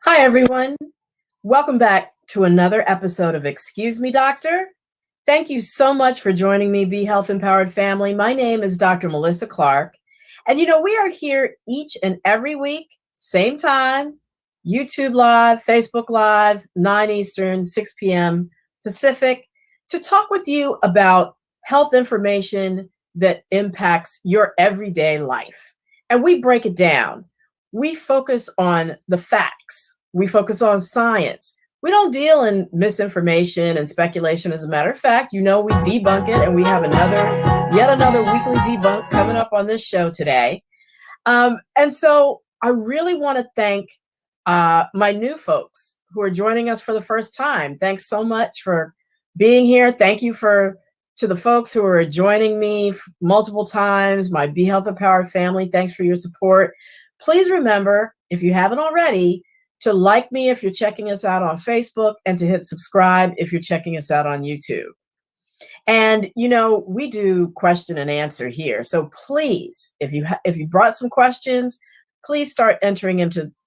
Hi, everyone. Welcome back to another episode of Excuse Me, Doctor. Thank you so much for joining me, Be Health Empowered family. My name is Dr. Melissa Clarke. And we are here each and every week, same time, YouTube Live, Facebook Live, 9 Eastern, 6 p.m. Pacific, to talk with you about health information that impacts your everyday life. And we break it down. We focus on the facts. We focus on science. We don't deal in misinformation and speculation. As a matter of fact, we debunk it, and we have yet another weekly debunk coming up on this show today. And so I really want to thank my new folks who are joining us for the first time. Thanks so much for being here. Thank you to the folks who are joining me multiple times, my Be Health Empowered family. Thanks for your support. Please remember, if you haven't already, to like me if you're checking us out on Facebook, and to hit subscribe if you're checking us out on YouTube. And we do question and answer here. So please, if you brought some questions, please start entering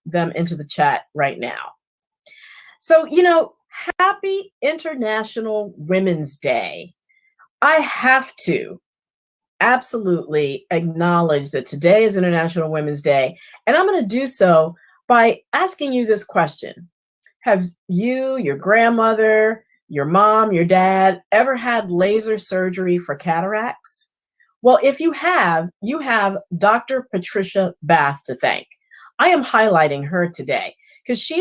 them into the chat right now. So, happy International Women's Day. I have to absolutely acknowledge that today is International Women's Day, and I'm going to do so by asking you this question. Have you, your grandmother, your mom, your dad ever had laser surgery for cataracts? Well, if you have Dr. Patricia Bath to thank. I am highlighting her today because she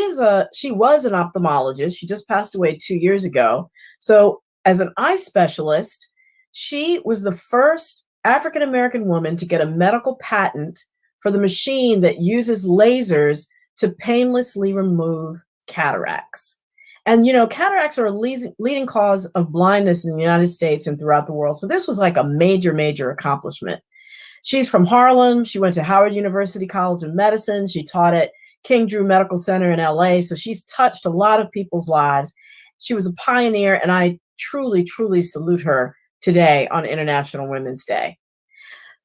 was an ophthalmologist. She just passed away 2 years ago. So as an eye specialist, she was the first African-American woman to get a medical patent for the machine that uses lasers to painlessly remove cataracts. And, cataracts are a leading cause of blindness in the United States and throughout the world. So this was like a major, major accomplishment. She's from Harlem. She went to Howard University College of Medicine. She taught at King Drew Medical Center in LA. So she's touched a lot of people's lives. She was a pioneer, and I truly, truly salute her today on International Women's Day.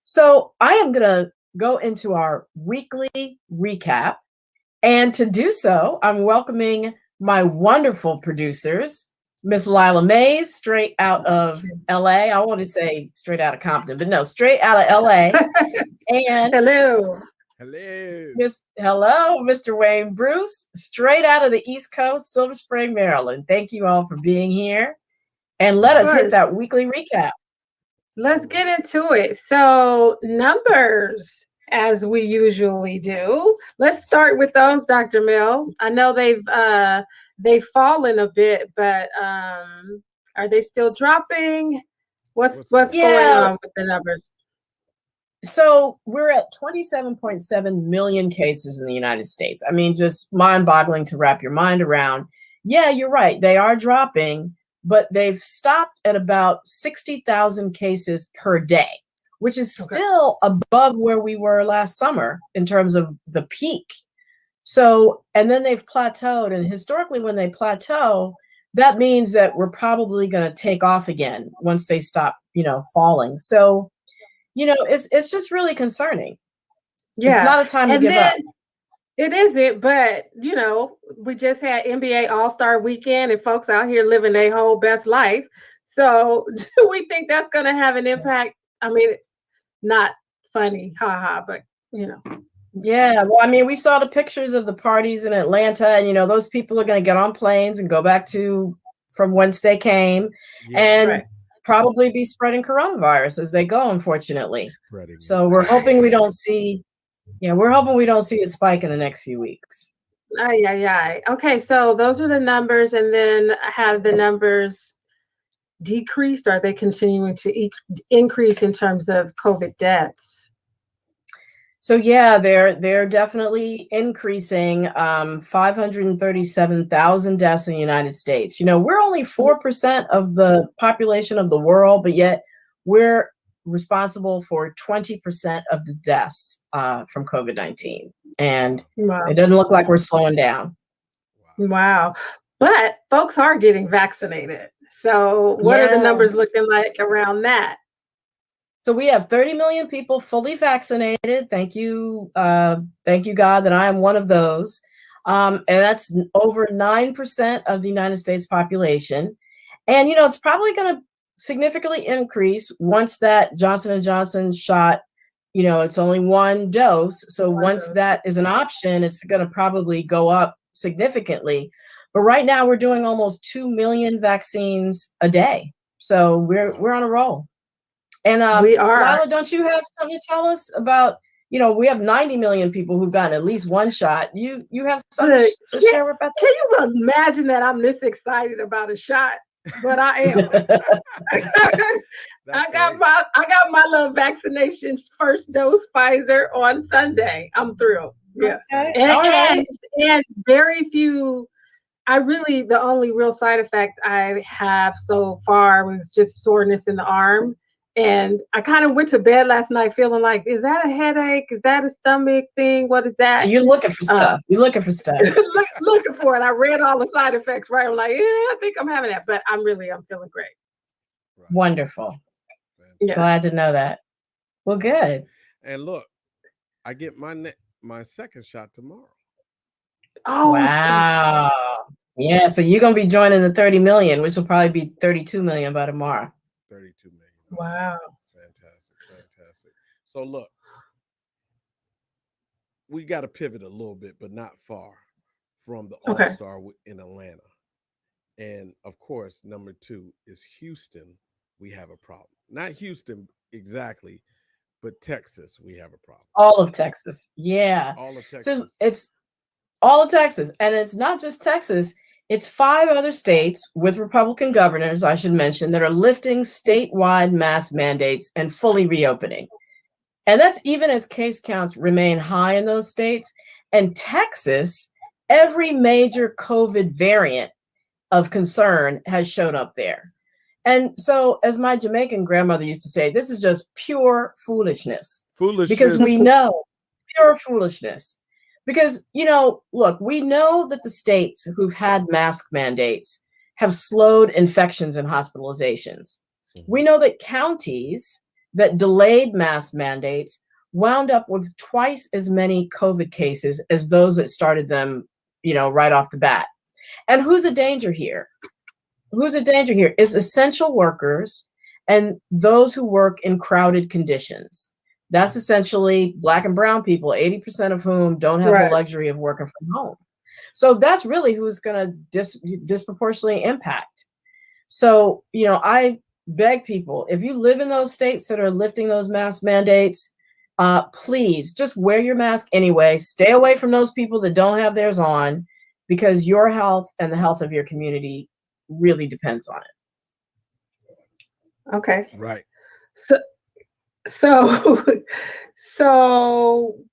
So I am going to go into our weekly recap. And to do so, I'm welcoming my wonderful producers, Miss Lila Mays, straight out of LA. I want to say straight out of Compton, but no, straight out of LA. And hello, Mr. Wayne Bruce, straight out of the East Coast, Silver Spring, Maryland. Thank you all for being here. And let us hit that weekly recap. Let's get into it. So, numbers, as we usually do. Let's start with those, Dr. Mill. I know they've fallen a bit, but are they still dropping? What's going on with the numbers? So we're at 27.7 million cases in the United States. I mean, just mind-boggling to wrap your mind around. Yeah, you're right. They are dropping, but they've stopped at about 60,000 cases per day, which is still above where we were last summer in terms of the peak. So, and then they've plateaued. And historically, when they plateau, that means that we're probably going to take off again once they stop, falling. So, it's just really concerning. Yeah. It's not a time to give up. It isn't, but we just had NBA All-Star Weekend, and folks out here living their whole best life. So do we think that's going to have an impact? I mean, not funny, haha, but Yeah, well, I mean, we saw the pictures of the parties in Atlanta, and those people are going to get on planes and go back from whence they came, and probably be spreading coronavirus as they go, unfortunately. So we're hoping we don't see. Yeah, we're hoping we don't see a spike in the next few weeks. Okay, so those are the numbers, and then have the numbers decreased? Are they continuing to increase in terms of COVID deaths? So yeah, they're definitely increasing. 537,000 deaths in the United States. We're only 4% of the population of the world, but yet we're responsible for 20% of the deaths from COVID-19. And it doesn't look like we're slowing down. Wow. But folks are getting vaccinated. So what are the numbers looking like around that? So we have 30 million people fully vaccinated. Thank you, God, that I am one of those. And that's over 9% of the United States population. And, it's probably going to significantly increase once that Johnson & Johnson shot, it's only one dose. So once that is an option, it's going to probably go up significantly. But right now we're doing almost 2 million vaccines a day. So we're on a roll. And we are. Lila, don't you have something to tell us about, we have 90 million people who've gotten at least one shot. You have something to share with that? Can you imagine that I'm this excited about a shot? But I am. I got my little vaccination first dose Pfizer on Sunday. I'm thrilled. Yeah. Okay. And very few. The only real side effect I have so far was just soreness in the arm. And I kind of went to bed last night feeling like, is that a headache? Is that a stomach thing? What is that? So you're looking for stuff. You're looking for stuff. Looking for it. I read all the side effects, right? I'm like, yeah, I think I'm having that. But I'm feeling great. Right. Wonderful. Yeah. Glad to know that. Well, good. And look, I get my second shot tomorrow. Oh, wow. Yeah, so you're going to be joining the 30 million, which will probably be 32 million by tomorrow. 32 million. Wow. Fantastic. So look, we got to pivot a little bit, but not far from the All-Star in Atlanta. And of course, number 2 is Houston. We have a problem. Not Houston exactly, but Texas, we have a problem. All of Texas. Yeah. All of Texas. So it's all of Texas. And it's not just Texas. It's 5 other states with Republican governors, I should mention, that are lifting statewide mask mandates and fully reopening. And that's even as case counts remain high in those states. And Texas, every major COVID variant of concern has shown up there. And so, as my Jamaican grandmother used to say, this is just pure foolishness. Because we know, pure foolishness. Because, look, we know that the states who've had mask mandates have slowed infections and hospitalizations. We know that counties that delayed mask mandates wound up with twice as many COVID cases as those that started them, right off the bat. And who's a danger here? Who's a danger here is essential workers and those who work in crowded conditions. That's essentially Black and brown people, 80% of whom don't have the luxury of working from home. So that's really who's going to disproportionately impact. So, I beg people, if you live in those states that are lifting those mask mandates, please just wear your mask anyway. Stay away from those people that don't have theirs on, because your health and the health of your community really depends on it. Okay. Right. So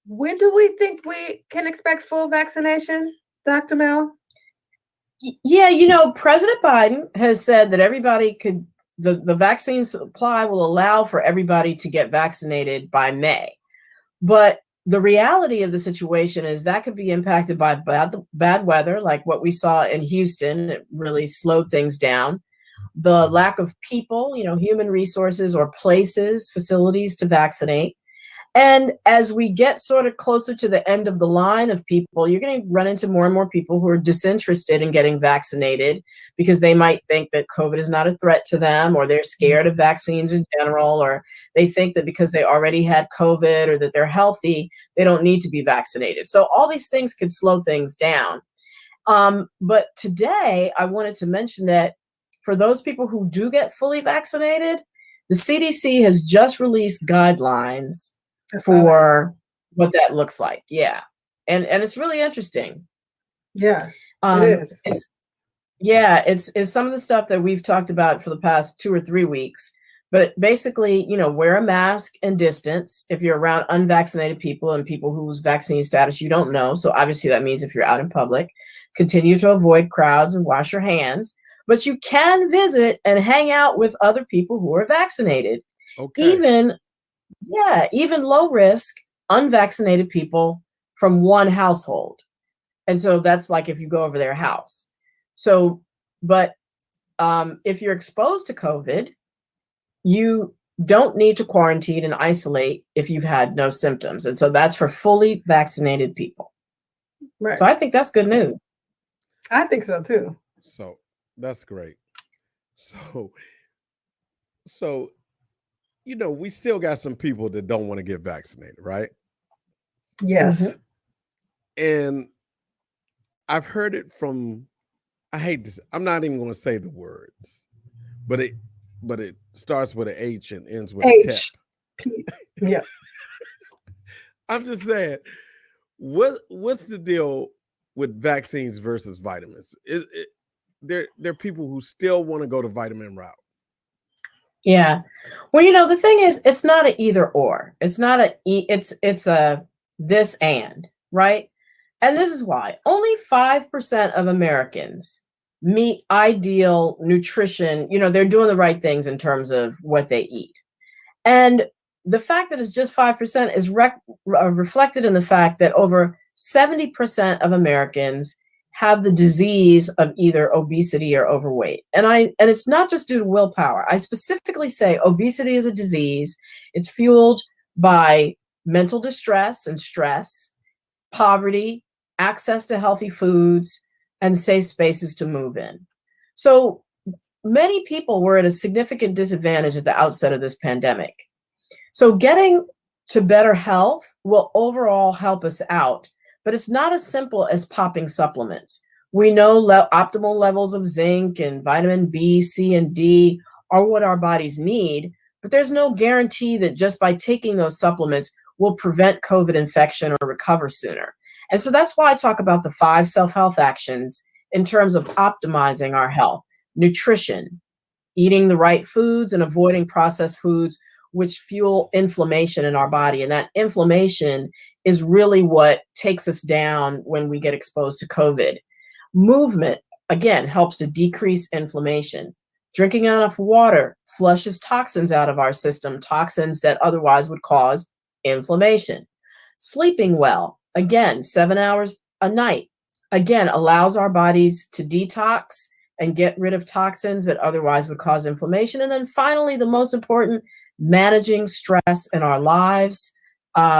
when do we think we can expect full vaccination, Dr. Mel? Yeah, President Biden has said that everybody could, the vaccine supply will allow for everybody to get vaccinated by May. But the reality of the situation is that could be impacted by bad weather, like what we saw in Houston. It really slowed things down. The lack of people, human resources or places, facilities to vaccinate. And as we get sort of closer to the end of the line of people, you're going to run into more and more people who are disinterested in getting vaccinated because they might think that COVID is not a threat to them, or they're scared of vaccines in general, or they think that because they already had COVID or that they're healthy, they don't need to be vaccinated. So all these things could slow things down. But today I wanted to mention that for those people who do get fully vaccinated, the CDC has just released guidelines for what that looks like. Yeah. And it's really interesting. Yeah, it is. It's some of the stuff that we've talked about for the past 2 or 3 weeks. But basically, wear a mask and distance if you're around unvaccinated people and people whose vaccine status you don't know. So obviously that means if you're out in public, continue to avoid crowds and wash your hands. But you can visit and hang out with other people who are vaccinated. Okay. Even low risk, unvaccinated people from one household. And so that's like if you go over their house. So, but if you're exposed to COVID, you don't need to quarantine and isolate if you've had no symptoms. And so that's for fully vaccinated people. Right. So I think that's good news. I think so too. So that's great. So, so we still got some people that don't want to get vaccinated, right? Yes. Mhm. And I've heard it from, I hate this, I'm not even going to say the words, but it starts with an H and ends with a tep. H. P. Yeah. I'm just saying, what's the deal with vaccines versus vitamins? There are people who still want to go the vitamin route. Yeah. Well, the thing is, it's not a either or. It's not it's a this and, right? And this is why only 5% of Americans meet ideal nutrition. They're doing the right things in terms of what they eat. And the fact that it's just 5% is reflected in the fact that over 70% of Americans have the disease of either obesity or overweight. And it's not just due to willpower. I specifically say obesity is a disease. It's fueled by mental distress and stress, poverty, access to healthy foods, and safe spaces to move in. So many people were at a significant disadvantage at the outset of this pandemic. So getting to better health will overall help us out, but it's not as simple as popping supplements. We know optimal levels of zinc and vitamin B, C, and D are what our bodies need, but there's no guarantee that just by taking those supplements will prevent COVID infection or recover sooner. And so that's why I talk about the 5 self-health actions in terms of optimizing our health: nutrition, eating the right foods and avoiding processed foods, which fuel inflammation in our body. And that inflammation is really what takes us down when we get exposed to COVID. Movement, again, helps to decrease inflammation. Drinking enough water flushes toxins out of our system, toxins that otherwise would cause inflammation. Sleeping well, again, 7 hours a night, again, allows our bodies to detox and get rid of toxins that otherwise would cause inflammation. And then finally, the most important, managing stress in our lives.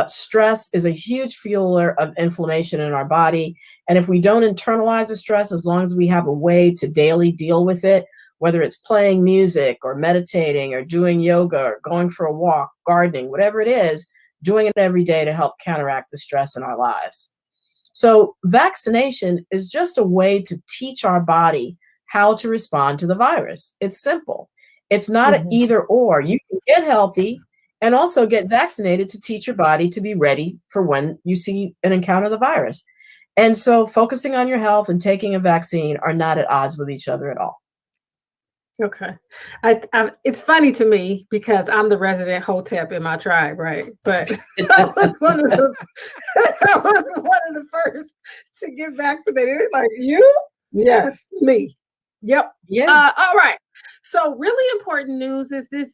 Stress is a huge fueler of inflammation in our body. And if we don't internalize the stress, as long as we have a way to daily deal with it, whether it's playing music or meditating or doing yoga or going for a walk, gardening, whatever it is, doing it every day to help counteract the stress in our lives. So vaccination is just a way to teach our body how to respond to the virus. It's simple. It's not an either or. You can get healthy and also get vaccinated to teach your body to be ready for when you see and encounter the virus. And so focusing on your health and taking a vaccine are not at odds with each other at all. Okay. It's funny to me because I'm the resident Hotep in my tribe, right? But I was one of the I was one of the first to get vaccinated. It's like, you? Yes, me. Yep. Yeah. All right. So really important news is this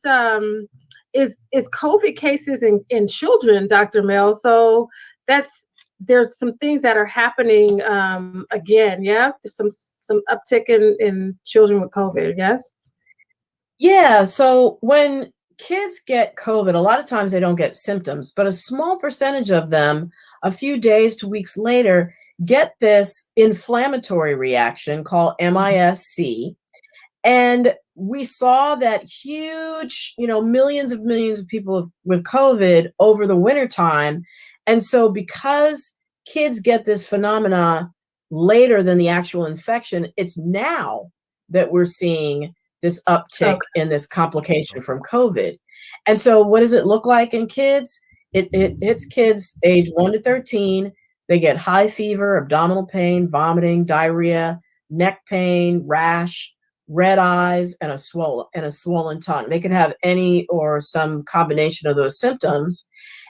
is COVID cases in children, Dr. Mel. So there's some things that are happening again. Yeah. There's some uptick in children with COVID. Yes. Yeah. So when kids get COVID, a lot of times they don't get symptoms, but a small percentage of them, a few days to weeks later, get this inflammatory reaction called MIS-C. And we saw that huge, millions of people with COVID over the wintertime. And so because kids get this phenomena later than the actual infection, it's now that we're seeing this uptick in this complication from COVID. And so what does it look like in kids? It hits kids age 1 to 13. They get high fever, abdominal pain, vomiting, diarrhea, neck pain, rash, red eyes, and a swollen tongue. They could have any or some combination of those symptoms.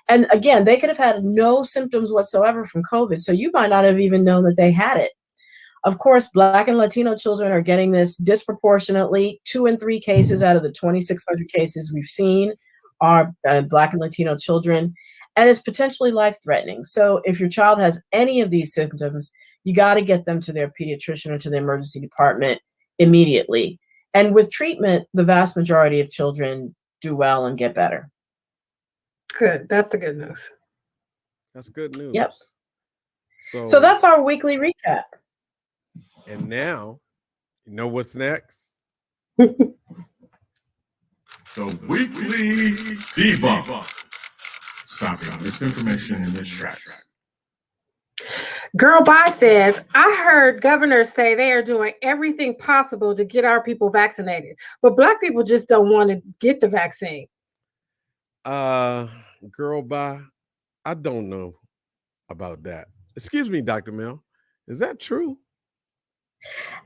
And again, they could have had no symptoms whatsoever from COVID, so you might not have even known that they had it. Of course, Black and Latino children are getting this disproportionately. 2 in 3 cases out of the 2,600 cases we've seen are Black and Latino children, and it's potentially life-threatening. So if your child has any of these symptoms, you got to get them to their pediatrician or to the emergency department immediately. And with treatment, the vast majority of children do well and get better. Good. That's the good news. That's good news. Yep. So that's our weekly recap. And now, you know what's next? The Weekly Debug. Stopping misinformation in its tracks. Girl Bye says, I heard governors say they are doing everything possible to get our people vaccinated, but Black people just don't want to get the vaccine. Girl, bye. I don't know about that. Excuse me, Dr. Mel. Is that true?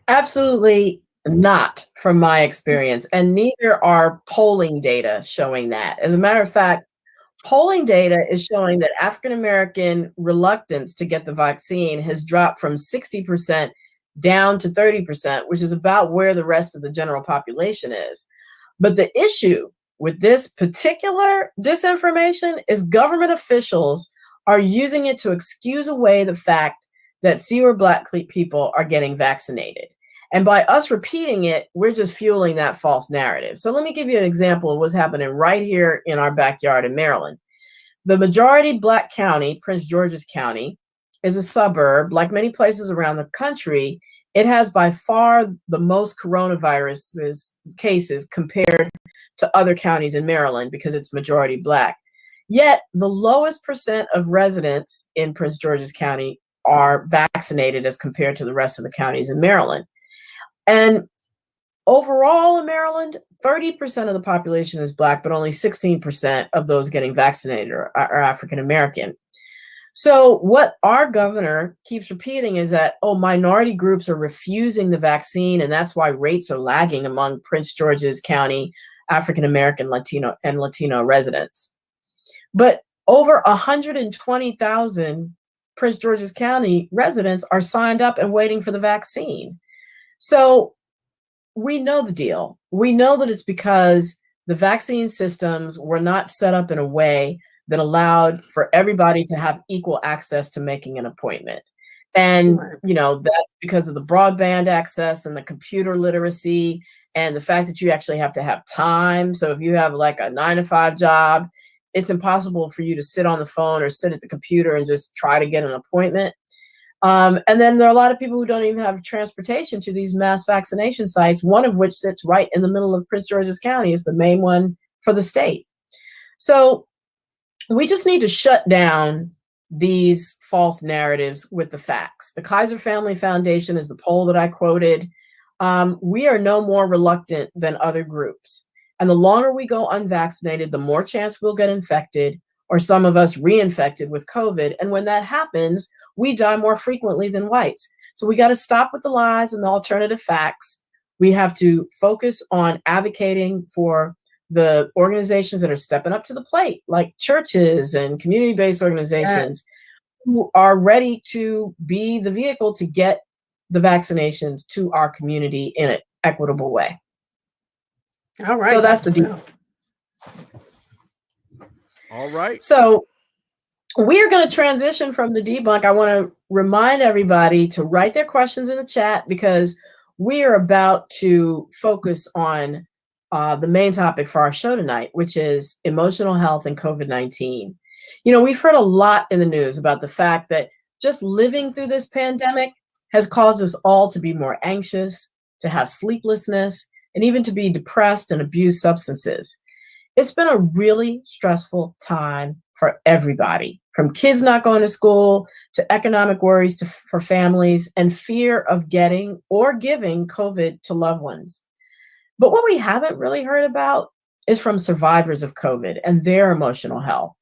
Absolutely not, from my experience, and neither are polling data showing that. As a matter of fact, polling data is showing that African American reluctance to get the vaccine has dropped from 60% down to 30%, which is about where the rest of the general population is. But the issue with this particular disinformation is government officials are using it to excuse away the fact that fewer Black people are getting vaccinated. And by us repeating it, we're just fueling that false narrative. So let me give you an example of what's happening right here in our backyard in Maryland. The majority Black county, Prince George's County, is a suburb. Like many places around the country, it has by far the most coronavirus cases compared to other counties in Maryland because it's majority Black. Yet the lowest percent of residents in Prince George's County are vaccinated as compared to the rest of the counties in Maryland. And overall in Maryland, 30% of the population is Black, but only 16% of those getting vaccinated are African American. So what our governor keeps repeating is that, minority groups are refusing the vaccine, and that's why rates are lagging among Prince George's County African American, Latino residents. But over 120,000 Prince George's County residents are signed up and waiting for the vaccine. So we know the deal. We know that it's because the vaccine systems were not set up in a way that allowed for everybody to have equal access to making an appointment. And, that's because of the broadband access and the computer literacy and the fact that you actually have to have time. So if you have like a 9-to-5 job, it's impossible for you to sit on the phone or sit at the computer and just try to get an appointment. And then there are a lot of people who don't even have transportation to these mass vaccination sites, one of which sits right in the middle of Prince George's County. Is the main one for the state. So we just need to shut down these false narratives with the facts. The Kaiser Family Foundation is the poll that I quoted. We are no more reluctant than other groups. And the longer we go unvaccinated, the more chance we'll get infected, or some of us reinfected with COVID. And when that happens, we die more frequently than whites. So we got to stop with the lies and the alternative facts. We have to focus on advocating for the organizations that are stepping up to the plate, like churches and community-based organizations who are ready to be the vehicle to get the vaccinations to our community in an equitable way. All right. So that's the deal. All right. So we are going to transition from the debunk. I want to remind everybody to write their questions in the chat because we are about to focus on the main topic for our show tonight, which is emotional health and COVID-19. We've heard a lot in the news about the fact that just living through this pandemic has caused us all to be more anxious, to have sleeplessness, and even to be depressed and abuse substances. It's been a really stressful time for everybody, from kids not going to school to economic worries for families and fear of getting or giving COVID to loved ones. But what we haven't really heard about is from survivors of COVID and their emotional health.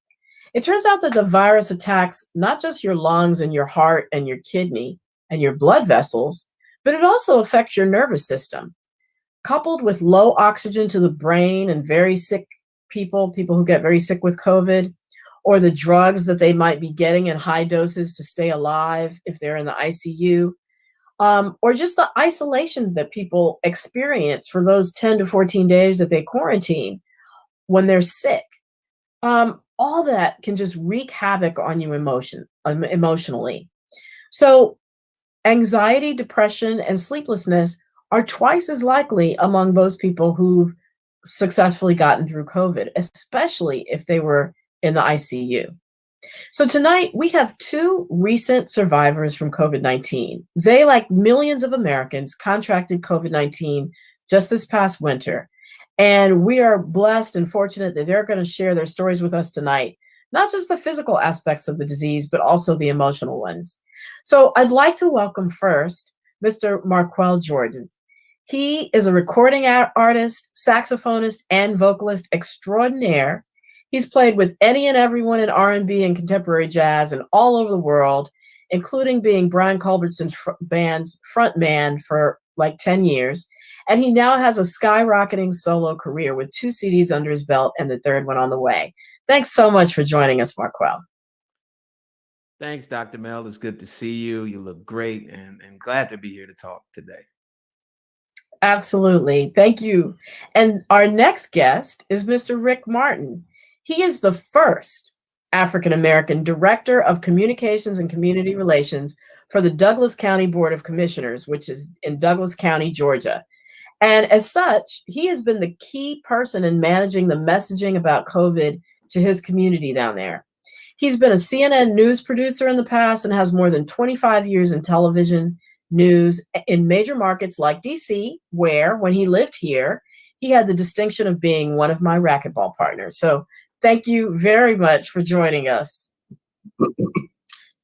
It turns out that the virus attacks not just your lungs and your heart and your kidney and your blood vessels, but it also affects your nervous system. Coupled with low oxygen to the brain and very sick people who get very sick with COVID, or the drugs that they might be getting in high doses to stay alive if they're in the ICU, or just the isolation that people experience for those 10 to 14 days that they quarantine when they're sick. All that can just wreak havoc on you emotionally. So anxiety, depression, and sleeplessness are twice as likely among those people who've successfully gotten through COVID, especially if they were in the ICU. So tonight we have two recent survivors from COVID-19. They, like millions of Americans, contracted COVID-19 just this past winter. And we are blessed and fortunate that they're going to share their stories with us tonight, not just the physical aspects of the disease, but also the emotional ones. So I'd like to welcome first Mr. Marqueal Jordan. He is a recording artist, saxophonist, and vocalist extraordinaire. He's played with any and everyone in R&B and contemporary jazz and all over the world, including being Brian Culbertson's band's frontman for like 10 years. And he now has a skyrocketing solo career with 2 CDs under his belt and the third one on the way. Thanks so much for joining us, Marqueal. Thanks, Dr. Mel. It's good to see you. You look great and glad to be here to talk today. Absolutely. Thank you. And our next guest is Mr. Rick Martin. He is the first African-American Director of Communications and Community Relations for the Douglas County Board of Commissioners, which is in Douglas County, Georgia. And as such, he has been the key person in managing the messaging about COVID to his community down there. He's been a CNN news producer in the past and has more than 25 years in television news in major markets like DC, where, when he lived here, he had the distinction of being one of my racquetball partners. So thank you very much for joining us.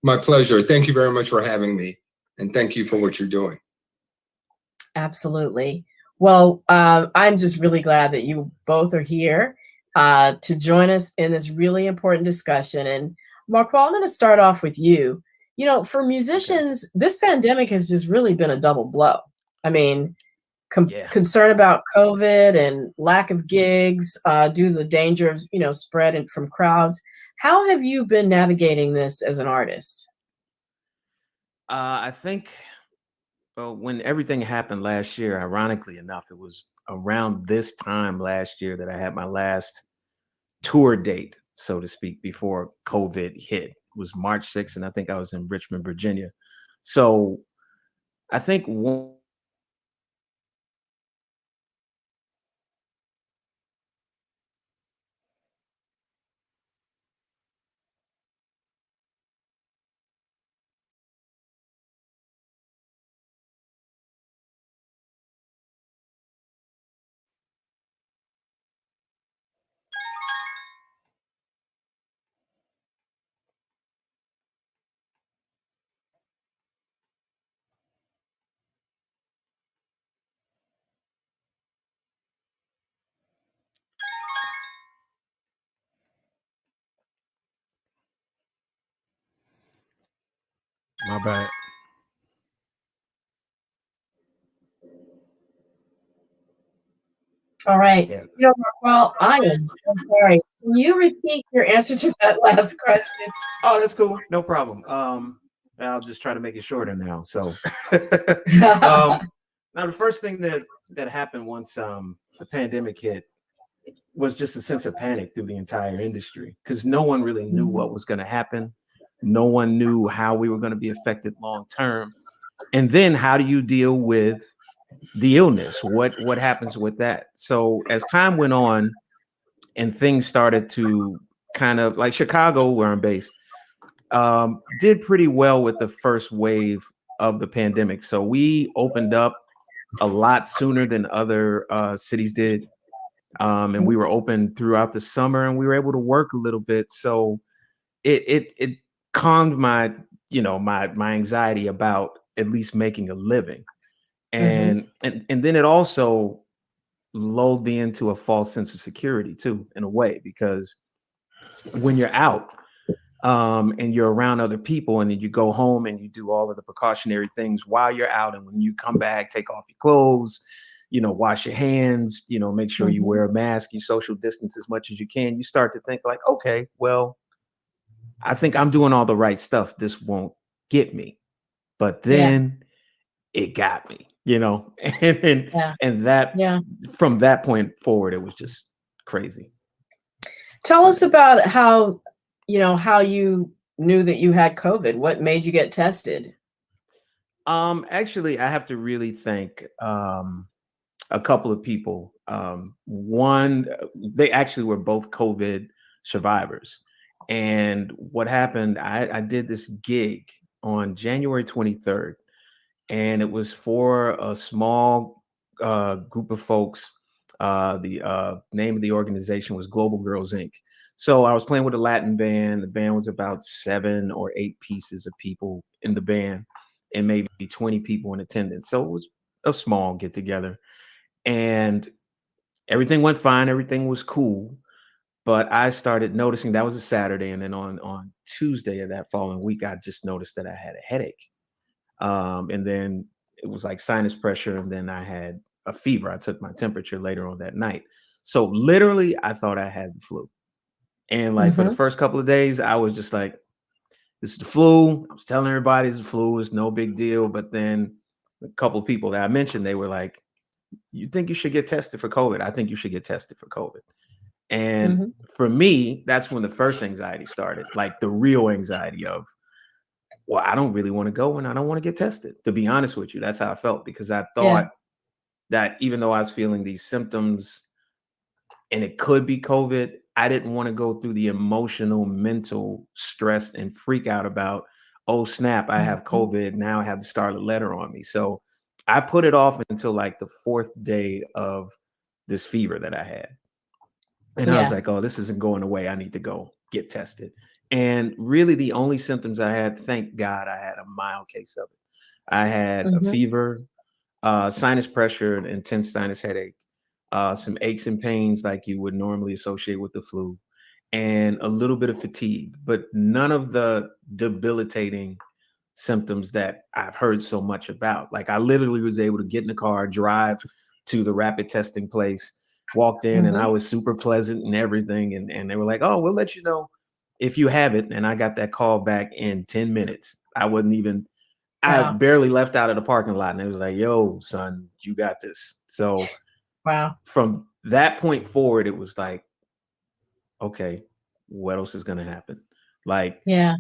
My pleasure. Thank you very much for having me. And thank you for what you're doing. Absolutely. Well, I'm just really glad that you both are here to join us in this really important discussion. And Marqueal, I'm going to start off with you. You know, for musicians, this pandemic has just really been a double blow. I mean, concern about COVID and lack of gigs due to the danger of, spread from crowds. How have you been navigating this as an artist? I think when everything happened last year, ironically enough, it was around this time last year that I had my last tour date, so to speak, before COVID hit. It was March 6th, and I think I was in Richmond, Virginia. So I think My bad. All right. Yeah. Marqueal, I'm sorry. Can you repeat your answer to that last question? Oh, that's cool. No problem. I'll just try to make it shorter now. So now the first thing that happened once the pandemic hit was just a sense of panic through the entire industry, because no one really knew what was going to happen. No one knew how we were going to be affected long term. And then how do you deal with the illness? What happens with that? So as time went on and things started to kind of, like Chicago, where I'm based, did pretty well with the first wave of the pandemic. So we opened up a lot sooner than other cities did. And we were open throughout the summer, and we were able to work a little bit. So it calmed my anxiety about at least making a living. And then it also lulled me into a false sense of security too, in a way, because when you're out and you're around other people, and then you go home and you do all of the precautionary things while you're out, and when you come back, take off your clothes, wash your hands, make sure you wear a mask, you social distance as much as you can, you start to think like, okay, well, I think I'm doing all the right stuff. This won't get me. But then it got me, and that from that point forward, it was just crazy. Tell us about how you knew that you had COVID. What made you get tested? Actually, I have to really thank a couple of people. One, they actually were both COVID survivors. And what happened, I did this gig on January 23rd, and it was for a small group of folks. The name of the organization was Global Girls Inc. So I was playing with a Latin band. The band was about 7 or 8 pieces of people in the band, and maybe 20 people in attendance. So it was a small get together, and everything went fine. Everything was cool. But I started noticing that was a Saturday, and then on Tuesday of that following week, I just noticed that I had a headache. And then it was like sinus pressure, and then I had a fever. I took my temperature later on that night. So literally, I thought I had the flu. And like for the Mm-hmm. first couple of days, I was just like, this is the flu. I was telling everybody it's the flu, it's no big deal. But then a couple of people that I mentioned, they were like, you think you should get tested for COVID? I think you should get tested for COVID. And Mm-hmm. for me, that's when the first anxiety started, like the real anxiety of, well, I don't really want to go and I don't want to get tested. To be honest with you, that's how I felt because I Yeah. thought that even though I was feeling these symptoms and it could be COVID, I didn't want to go through the emotional, mental stress and freak out about, oh, snap, I have Mhm. COVID. Now I have the scarlet letter on me. So I put it off until like the 4th day of this fever that I had. And I was Yeah. like, oh, this isn't going away. I need to go get tested. And really, the only symptoms I had, thank God, I had a mild case of it. I had a Mm-hmm. fever, sinus pressure, an intense sinus headache, some aches and pains like you would normally associate with the flu, and a little bit of fatigue, but none of the debilitating symptoms that I've heard so much about. Like I literally was able to get in the car, drive to the rapid testing place, walked in, and Mm-hmm. I was super pleasant and everything. And they were like, oh, we'll let you know if you have it. And I got that call back in 10 minutes. I Wow. barely left out of the parking lot. And it was like, yo, son, you got this. So Wow. from that point forward, it was like, okay, what else is going to happen? Like, Yeah.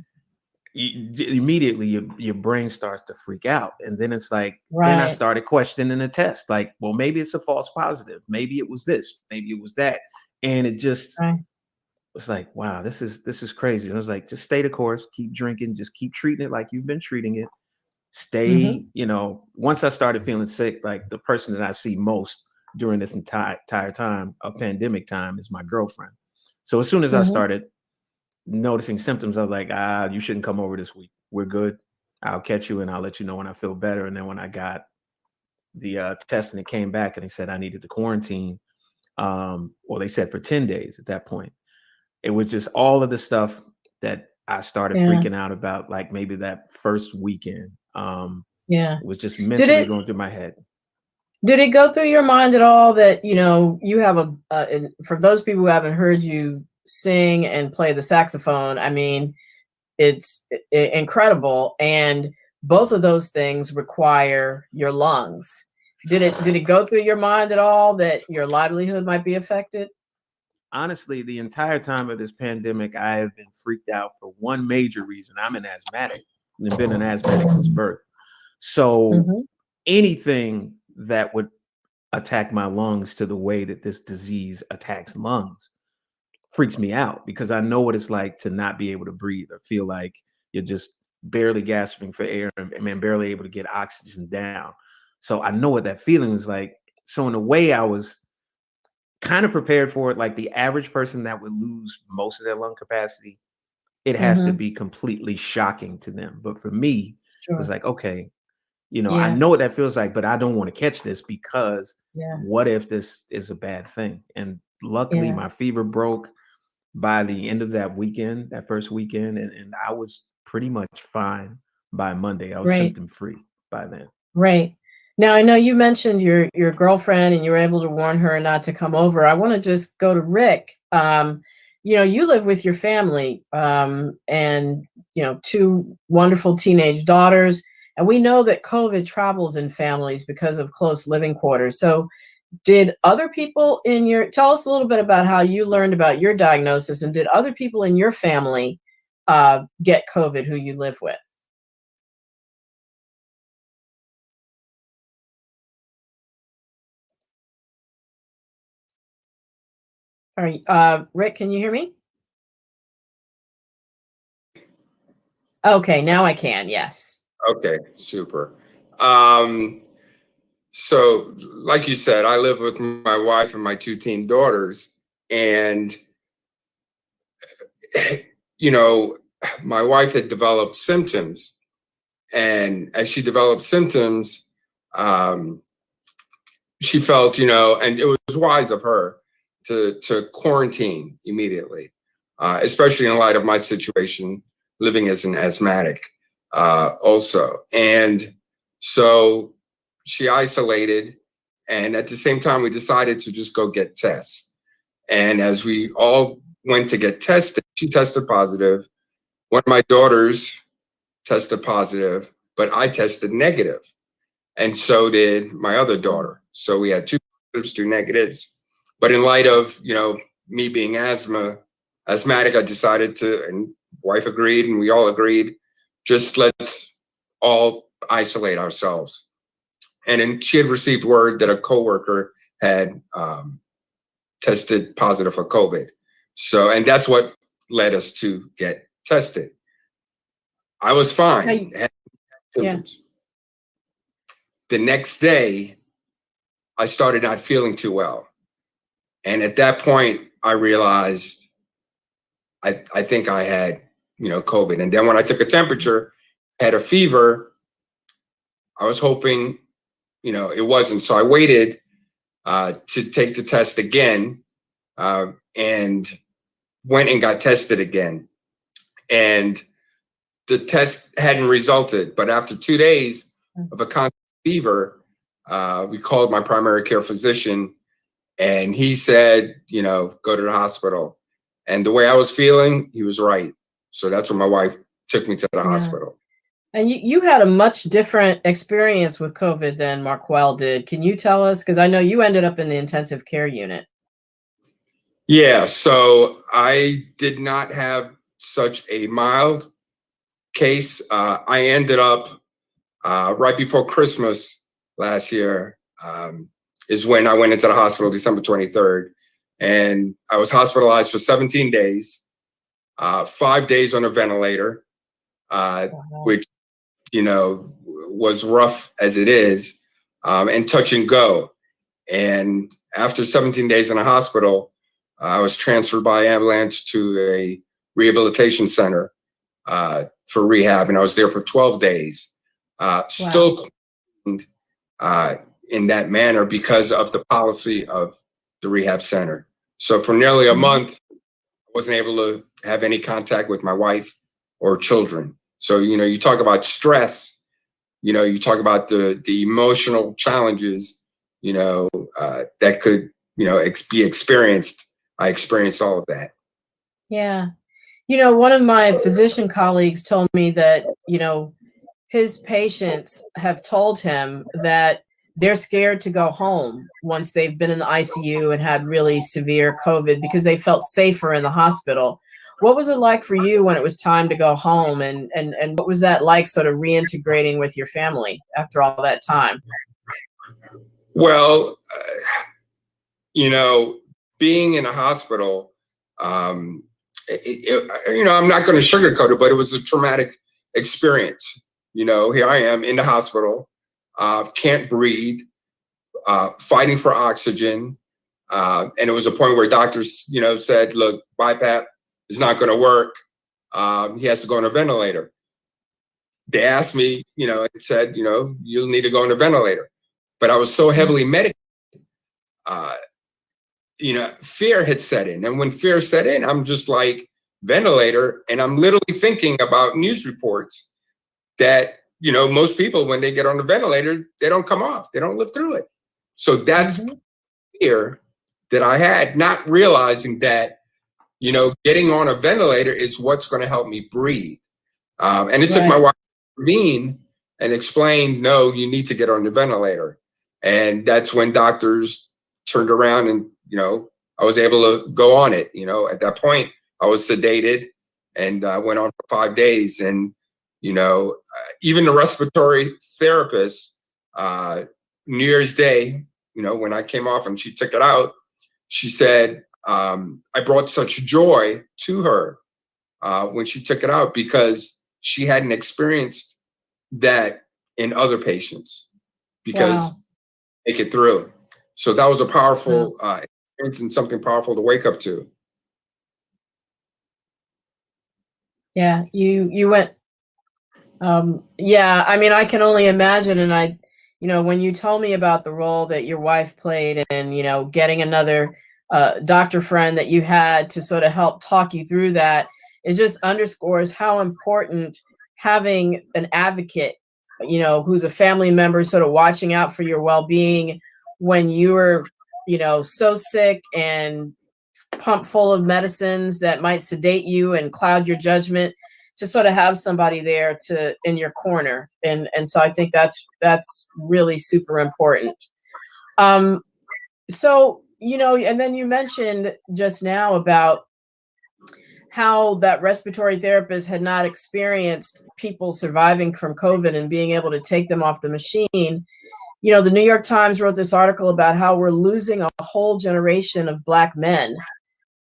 immediately your brain starts to freak out, and then it's like then I Right. started questioning the test, like, well, maybe it's a false positive, maybe it was this, maybe it was that, and it just Right. was like, wow, this is crazy. And I was like, just stay the course, keep drinking, just keep treating it like you've been treating it, Mm-hmm. stay, once I started feeling sick, like the person that I see most during this entire time of pandemic time is my girlfriend. So as soon as I Mm-hmm. started noticing symptoms, I was like, you shouldn't come over this week. We're good. I'll catch you and I'll let you know when I feel better. And then when I got the test and it came back and they said I needed to quarantine, well, they said for 10 days at that point. It was just all of the stuff that I started Yeah. freaking out about, like maybe that first weekend. Yeah. It was just Did mentally it going through my head. did it go through your mind at all that, you have and for those people who haven't heard you sing and play the saxophone, I mean, it's incredible, and both of those things require your lungs. Did it go through your mind at all that your livelihood might be affected? Honestly, the entire time of this pandemic, I have been freaked out for one major reason. I'm an asthmatic and been an asthmatic since birth. So Mhm. anything that would attack my lungs to the way that this disease attacks lungs freaks me out because I know what it's like to not be able to breathe or feel like you're just barely gasping for air and barely able to get oxygen down. So I know what that feeling is like. So in a way, I was kind of prepared for it. Like the average person that would lose most of their lung capacity, it has to Mhm. be completely shocking to them. But for me, it was Sure. like, okay, I Yeah. know what that feels like, but I don't want to catch this because Yeah. what if this is a bad thing? And luckily, Yeah. my fever broke by the end of that weekend, that first weekend, and I was pretty much fine by Monday. I was Great. symptom free by then. Right. Now, I know you mentioned your girlfriend and you were able to warn her not to come over. I want to just go to Rick. You live with your family, and two wonderful teenage daughters, and we know that COVID travels in families because of close living quarters. So, did other people tell us a little bit about how you learned about your diagnosis, and did other people in your family get COVID who you live with? Rick, can you hear me? Okay, now I can. Yes. Okay, super. So like you said, I live with my wife and my 2 teen daughters, and you know, my wife had developed symptoms, and as she developed symptoms, um, she felt, and it was wise of her to quarantine immediately, especially in light of my situation, living as an asthmatic, also. And so she isolated, and at the same time, we decided to just go get tests. And as we all went to get tested, she tested positive. One of my daughters tested positive, but I tested negative. And so did my other daughter. So we had 2 positives, 2 negatives. But in light of, me being asthmatic, I decided to, and wife agreed, and we all agreed, just let's all isolate ourselves. And then she had received word that a coworker had tested positive for COVID. So, and that's what led us to get tested. I was fine, had symptoms. Yeah. The next day, I started not feeling too well. And at that point, I realized I think I had, COVID. And then when I took a temperature, had a fever, I was hoping, it wasn't. So I waited to take the test again, and went and got tested again. And the test hadn't resulted. But after 2 days of a constant fever, we called my primary care physician, and he said, go to the hospital. And the way I was feeling, he was right. So that's when my wife took me to the hospital. And you had a much different experience with COVID than Marqueal did. Can you tell us? Because I know you ended up in the intensive care unit. Yeah, so I did not have such a mild case. I ended up right before Christmas last year, is when I went into the hospital, December 23rd. And I was hospitalized for 17 days, 5 days on a ventilator, which, was rough as it is, and touch and go. And after 17 days in a hospital, I was transferred by ambulance to a rehabilitation center for rehab, and I was there for 12 days, still in that manner because of the policy of the rehab center. So for nearly a month, I wasn't able to have any contact with my wife or children. So, you talk about stress, you talk about the emotional challenges, that could, be experienced. I experienced all of that. Yeah. One of my physician colleagues told me that, his patients have told him that they're scared to go home once they've been in the ICU and had really severe COVID because they felt safer in the hospital. What was it like for you when it was time to go home, and what was that like, sort of reintegrating with your family after all that time? Well, being in a hospital, I'm not going to sugarcoat it, but it was a traumatic experience. Here I am in the hospital, can't breathe, fighting for oxygen. And it was a point where doctors, said, look, BiPAP is not going to work. He has to go on a ventilator. They asked me, and said, you'll need to go on a ventilator. But I was so heavily medicated, fear had set in. And when fear set in, I'm just like, ventilator. And I'm literally thinking about news reports that, most people, when they get on the ventilator, they don't come off. They don't live through it. So that's fear that I had, not realizing that, getting on a ventilator is what's going to help me breathe. And it took my wife to intervene and explain, no, you need to get on the ventilator. And that's when doctors turned around and, I was able to go on it. At that point, I was sedated and I went on for 5 days. And, even the respiratory therapist, New Year's Day, when I came off and she took it out, she said, I brought such joy to her when she took it out because she hadn't experienced that in other patients because make it through. So that was a powerful experience and something powerful to wake up to. Yeah, you went. Yeah, I mean, I can only imagine, and when you told me about the role that your wife played in, getting another doctor friend that you had to sort of help talk you through that, it just underscores how important having an advocate, who's a family member, sort of watching out for your well-being when you were, so sick and pumped full of medicines that might sedate you and cloud your judgment, to sort of have somebody there in your corner. And so I think that's really super important. So, and then you mentioned just now about how that respiratory therapist had not experienced people surviving from COVID and being able to take them off the machine. The New York Times wrote this article about how we're losing a whole generation of Black men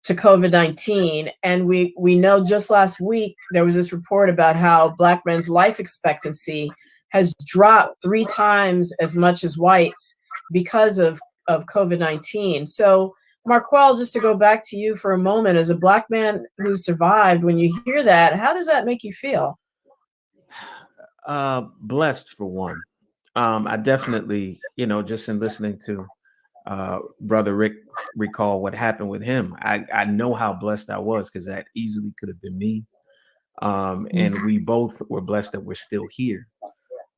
to COVID-19. And we know just last week, there was this report about how Black men's life expectancy has dropped 3 times as much as whites because of COVID-19. So Marqueal, just to go back to you for a moment, as a Black man who survived, when you hear that, how does that make you feel? Blessed, for one. I definitely, just in listening to Brother Rick recall what happened with him, I know how blessed I was, because that easily could have been me. And we both were blessed that we're still here.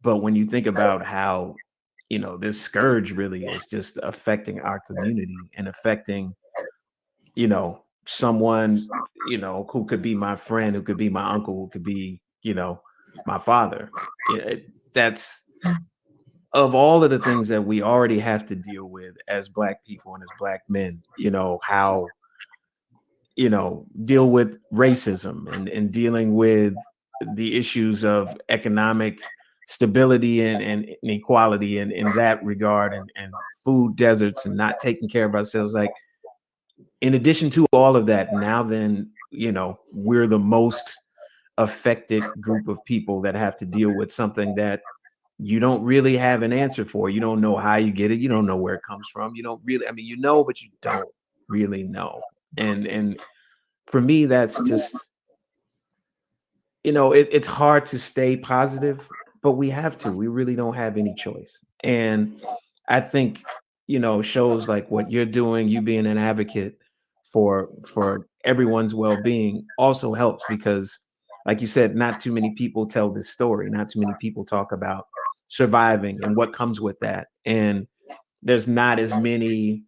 But when you think about how, this scourge really is just affecting our community and affecting, someone, who could be my friend, who could be my uncle, who could be, my father. That's, of all of the things that we already have to deal with as Black people and as Black men, how, deal with racism and dealing with the issues of economic stability and inequality in that regard, and food deserts and not taking care of ourselves. Like, in addition to all of that, now then, we're the most affected group of people that have to deal with something that you don't really have an answer for. You don't know how you get it. You don't know where it comes from. You don't really, but you don't really know. And for me, that's just, it's hard to stay positive, but we have to. We really don't have any choice. And I think, shows like what you're doing, you being an advocate for everyone's well-being, also helps, because, like you said, not too many people tell this story. Not too many people talk about surviving and what comes with that. And there's not as many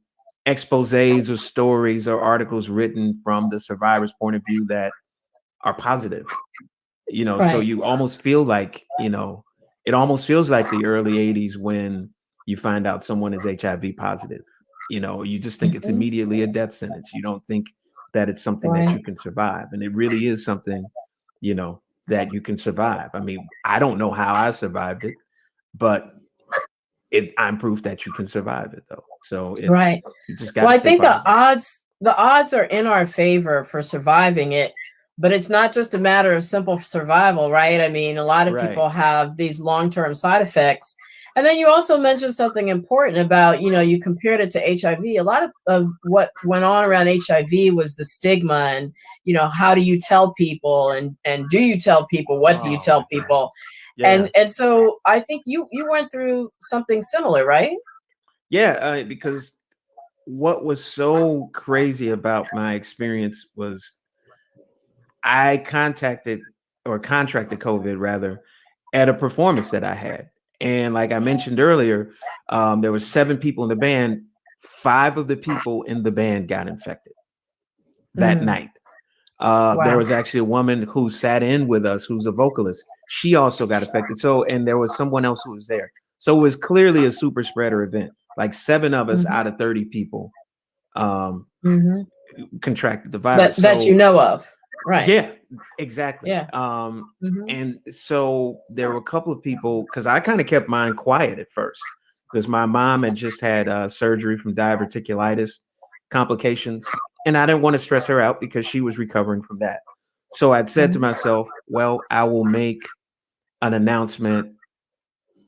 exposés or stories or articles written from the survivor's point of view that are positive. Right. So you almost feel like, it almost feels like the early 80s when you find out someone is HIV positive. You just think it's immediately a death sentence. You don't think that it's something that you can survive. And it really is something, that you can survive. I don't know how I survived it, but I'm proof that you can survive it, though. So it's right. You just got. Well, I think the odds are in our favor for surviving it, but it's not just a matter of simple survival, right? A lot of people have these long-term side effects. And then you also mentioned something important about, you compared it to HIV. A lot of what went on around HIV was the stigma and, how do you tell people, and do you tell people? What do you tell people? Yeah. And so I think you went through something similar, right? Yeah, because what was so crazy about my experience was I contracted COVID rather at a performance that I had. And like I mentioned earlier, there were 7 people in the band. 5 of the people in the band got infected that night. There was actually a woman who sat in with us, who's a vocalist. She also got affected. So, and there was someone else who was there. So it was clearly a super spreader event. Like 7 of us out of 30 people contracted the virus. That you know of. Right. Yeah, exactly. Yeah. And so there were a couple of people, because I kind of kept mine quiet at first, because my mom had just had surgery from diverticulitis complications, and I didn't want to stress her out because she was recovering from that. So I'd said to myself, well, I will make an announcement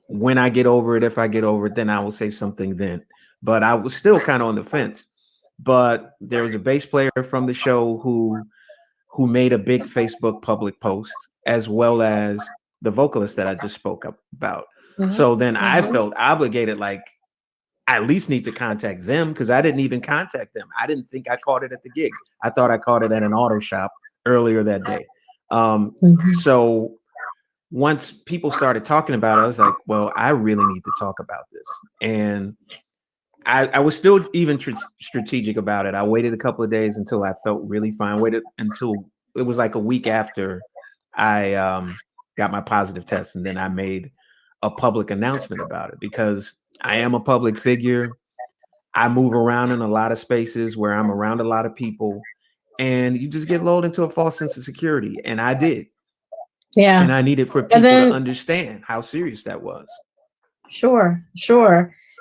when I get over it. If I get over it, then I will say something then. But I was still kind of on the fence. But there was a bass player from the show who made a big Facebook public post, as well as the vocalist that I just spoke about. So then I felt obligated, like I at least need to contact them, because I didn't even contact them. I didn't think I caught it at the gig. I thought I caught it at an auto shop earlier that day. So once people started talking about it, I was like, well, I really need to talk about this. And I was still even strategic about it. I waited a couple of days until I felt really fine. Waited until it was like a week after I got my positive test, and then I made a public announcement about it, because I am a public figure. I move around in a lot of spaces where I'm around a lot of people, and you just get lulled into a false sense of security. And I did. Yeah. And I needed for people to understand how serious that was. Sure.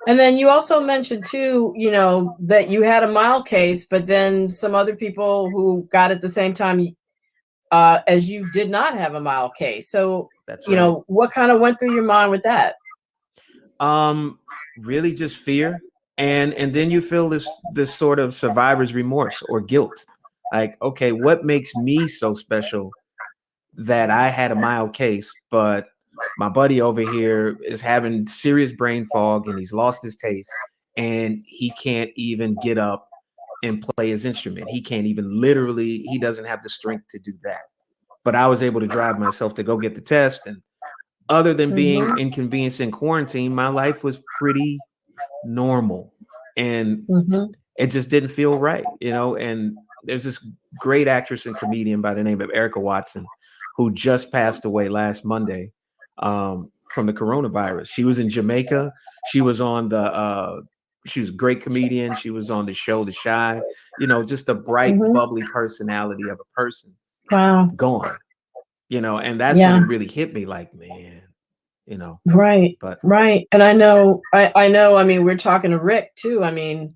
And then you also mentioned too, you know, that you had a mild case, but then some other people who got it the same time as you did not have a mild case. So, That's you know, what kind of went through your mind with that? Really just fear. And then you feel this sort of survivor's remorse or guilt. Like, okay, what makes me so special that I had a mild case, but my buddy over here is having serious brain fog and he's lost his taste and he can't even get up and play his instrument. He can't even he doesn't have the strength to do that. But I was able to drive myself to go get the test. And other than being inconvenienced in quarantine, my life was pretty normal. And it just didn't feel right, you know. And there's this great actress and comedian by the name of Erica Watson, who just passed away last Monday from the coronavirus. She was in Jamaica. She was on she was a great comedian. She was on the show The Shy, you know, just a bright, bubbly personality of a person. Wow. Gone, you know, and that's when it really hit me, like, man, you know. Right. But And I know, I mean, we're talking to Rick too. I mean,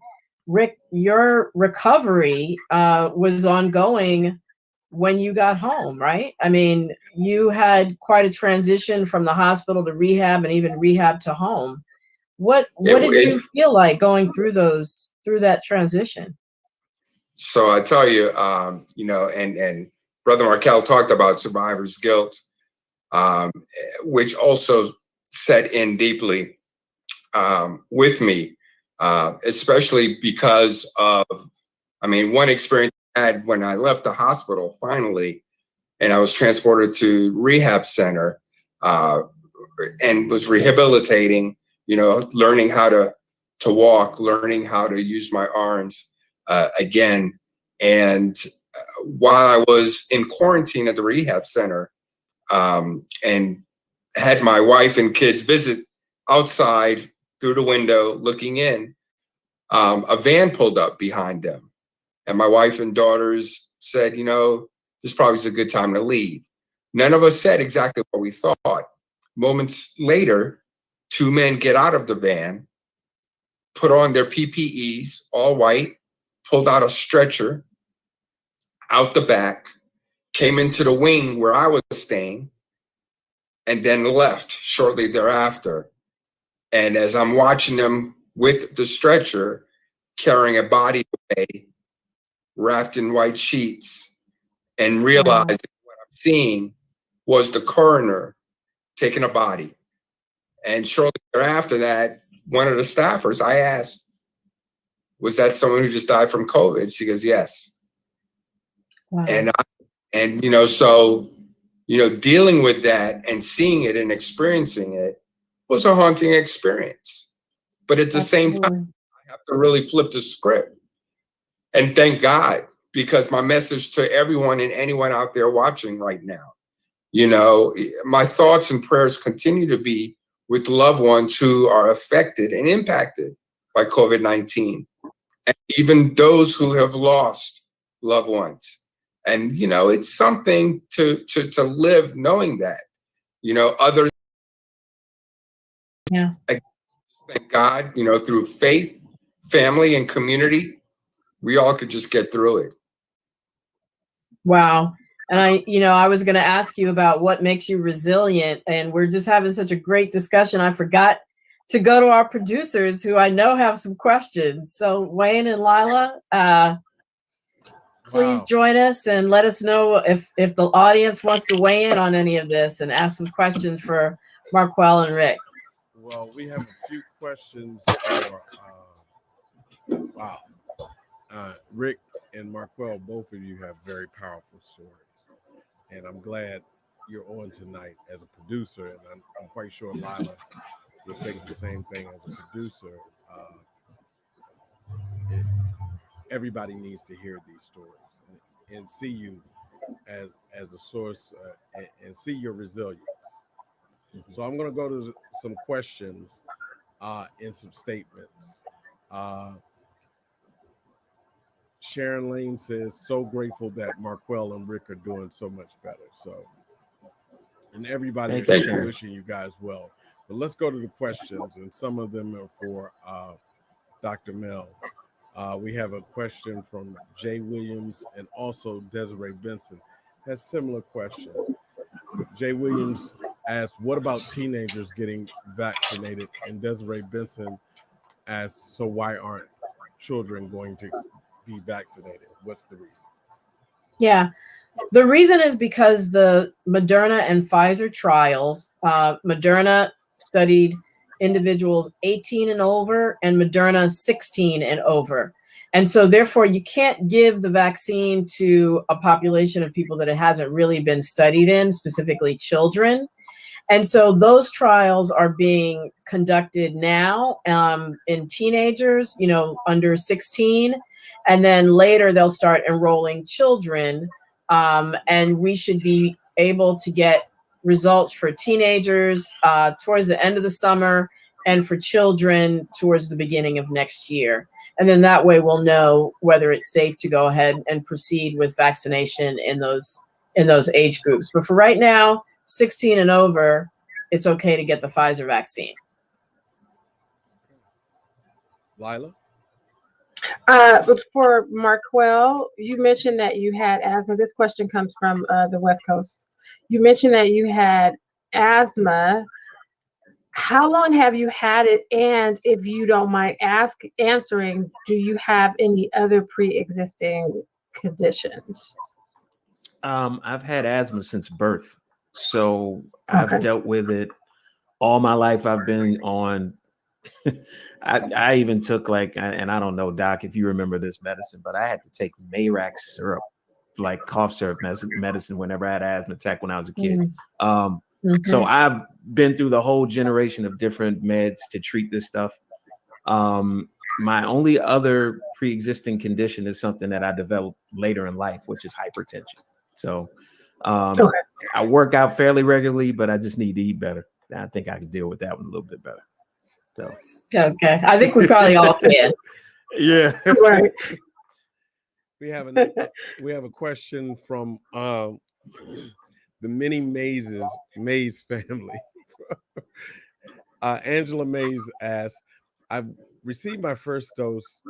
Rick, your recovery was ongoing when you got home, right? I mean, you had quite a transition from the hospital to rehab, and even rehab to home. What did you feel like going through that transition? So I tell you, you know, and Brother Marqueal talked about survivor's guilt, which also set in deeply with me, especially because of, I mean, one experience I had when I left the hospital finally, and I was transported to rehab center and was rehabilitating, you know, learning how to walk, learning how to use my arms again. And while I was in quarantine at the rehab center and had my wife and kids visit outside through the window looking in, a van pulled up behind them. And my wife and daughters said, you know, this probably is a good time to leave. None of us said exactly what we thought. Moments later, two men get out of the van, put on their PPEs, all white, pulled out a stretcher out the back, came into the wing where I was staying, and then left shortly thereafter. And as I'm watching them with the stretcher, carrying a body away, wrapped in white sheets, and realizing what I'm seeing was the coroner taking a body. And shortly thereafter that, one of the staffers, I asked, was that someone who just died from COVID? She goes, yes. Wow. And you know, so, you know, dealing with that and seeing it and experiencing it was a haunting experience. But at the same time, I have to really flip the script. And thank God, because my message to everyone and anyone out there watching right now, you know, my thoughts and prayers continue to be with loved ones who are affected and impacted by COVID-19, and even those who have lost loved ones. And, you know, it's something to live knowing that, you know, others. Yeah. Thank God, you know, through faith, family, and community, we all could just get through it. Wow. And I was going to ask you about what makes you resilient, and we're just having such a great discussion. I forgot to go to our producers, who I know have some questions. So Wayne and Lila, please join us and let us know if the audience wants to weigh in on any of this and ask some questions for Marqueal and Rick. Well, we have a few questions for Rick and Marqueal. Both of you have very powerful stories, and I'm glad you're on tonight as a producer, and I'm quite sure Lila would think the same thing as a producer. Everybody needs to hear these stories and see you as a source and see your resilience. So I'm going to go to some questions and some statements. Sharon Lane says, so grateful that Marqueal and Rick are doing so much better. So, and everybody is wishing you guys well. But let's go to the questions, and some of them are for Dr. Mel. We have a question from Jay Williams, and also Desiree Benson has similar question. Jay Williams asked, what about teenagers getting vaccinated? And Desiree Benson asked, so why aren't children going to be vaccinated? What's the reason? Yeah, the reason is because the Moderna and Pfizer trials, Moderna studied individuals 18 and over, and Moderna 16 and over. And so therefore you can't give the vaccine to a population of people that it hasn't really been studied in, specifically children. And so those trials are being conducted now in teenagers, under 16. And then later they'll start enrolling children. And we should be able to get results for teenagers towards the end of the summer, and for children towards the beginning of next year. And then that way we'll know whether it's safe to go ahead and proceed with vaccination in those age groups. But for right now, 16 and over, it's okay to get the Pfizer vaccine. Lila? But for Marqueal, you mentioned that you had asthma. This question comes from the West Coast. You mentioned that you had asthma. How long have you had it? And if you don't mind answering, do you have any other pre-existing conditions? I've had asthma since birth. So I've dealt with it all my life. I've been on, I even took and I don't know, Doc, if you remember this medicine, but I had to take Marax syrup, like cough syrup medicine whenever I had an asthma attack when I was a kid. So I've been through the whole generation of different meds to treat this stuff. My only other pre-existing condition is something that I developed later in life, which is hypertension. So I work out fairly regularly, but I just need to eat better. I think I can deal with that one a little bit better. So okay, I think we probably all can. Yeah. Right. We have a question from the Mini Mays family. Angela Mays asks, I've received my first dose.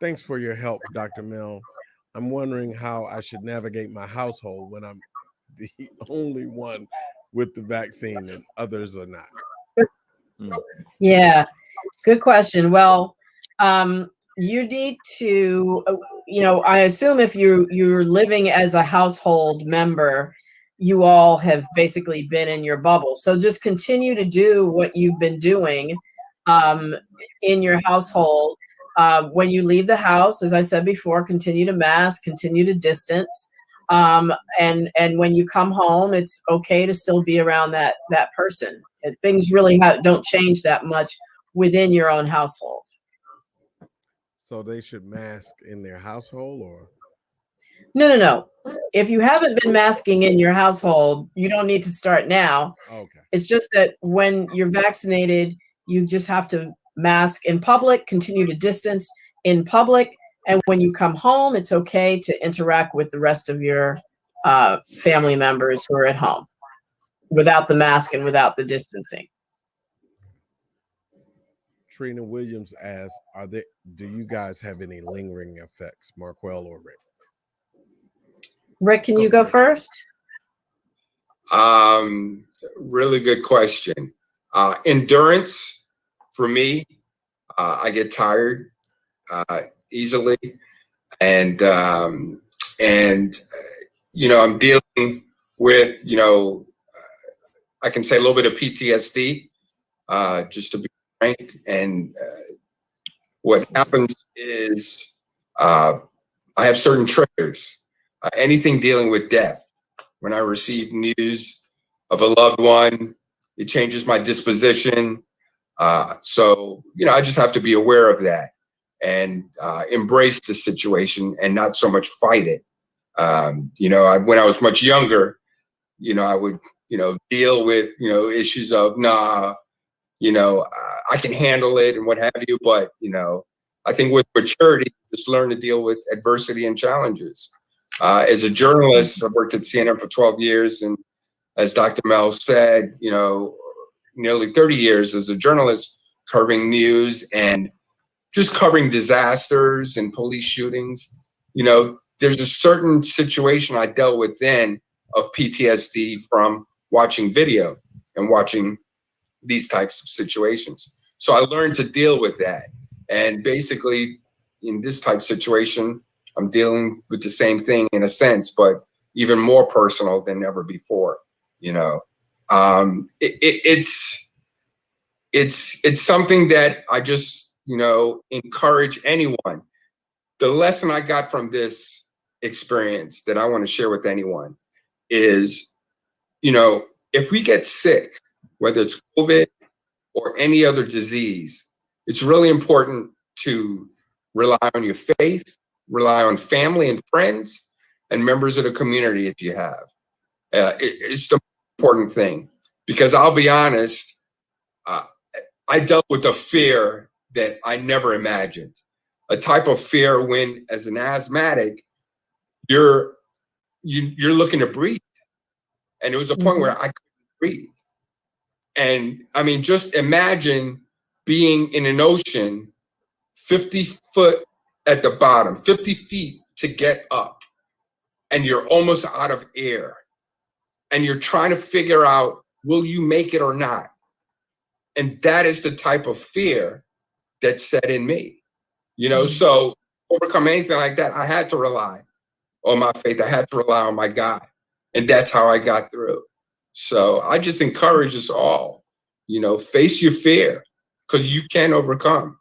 Thanks for your help, Dr. Mel. I'm wondering how I should navigate my household when I'm the only one with the vaccine and others are not. Yeah, good question. Well, you need to, I assume if you're living as a household member, you all have basically been in your bubble. So just continue to do what you've been doing in your household. When you leave the house, as I said before, continue to mask, continue to distance. And when you come home, it's okay to still be around that person. Things really don't change that much within your own household. So they should mask in their household, or? No. If you haven't been masking in your household, you don't need to start now. Okay. It's just that when you're vaccinated, you just have to mask in public, continue to distance in public. And when you come home, it's okay to interact with the rest of your family members who are at home without the mask and without the distancing. Trina Williams asks, do you guys have any lingering effects, Marqueal or Rick? Rick, can you go first? Really good question. Endurance for me, I get tired easily, and I'm dealing with, I can say a little bit of PTSD, just to be frank. And what happens is I have certain triggers. Anything dealing with death. When I receive news of a loved one, it changes my disposition. So, I just have to be aware of that and embrace the situation and not so much fight it. When I was much younger, I would, deal with, issues of, I can handle it and what have you. But, I think with maturity, just learn to deal with adversity and challenges. As a journalist, I've worked at CNN for 12 years. And as Dr. Mel said, nearly 30 years as a journalist covering news and just covering disasters and police shootings. There's a certain situation I dealt with then of PTSD from watching video and watching these types of situations. So I learned to deal with that. And basically, in this type of situation, I'm dealing with the same thing in a sense, but even more personal than ever before. It's something that I just, encourage anyone. The lesson I got from this experience that I want to share with anyone is, if we get sick, whether it's COVID or any other disease, it's really important to rely on your faith, rely on family and friends and members of the community if you have. It's the important thing, because I'll be honest, I dealt with a fear that I never imagined. A type of fear when, as an asthmatic, you're looking to breathe. And it was a point where I couldn't breathe. And I mean, just imagine being in an ocean 50 foot at the bottom, 50 feet to get up, and you're almost out of air. And you're trying to figure out, will you make it or not? And that is the type of fear that set in me, so overcome anything like that, I had to rely on my faith. I had to rely on my God. And that's how I got through. So I just encourage us all, face your fear, because you can overcome.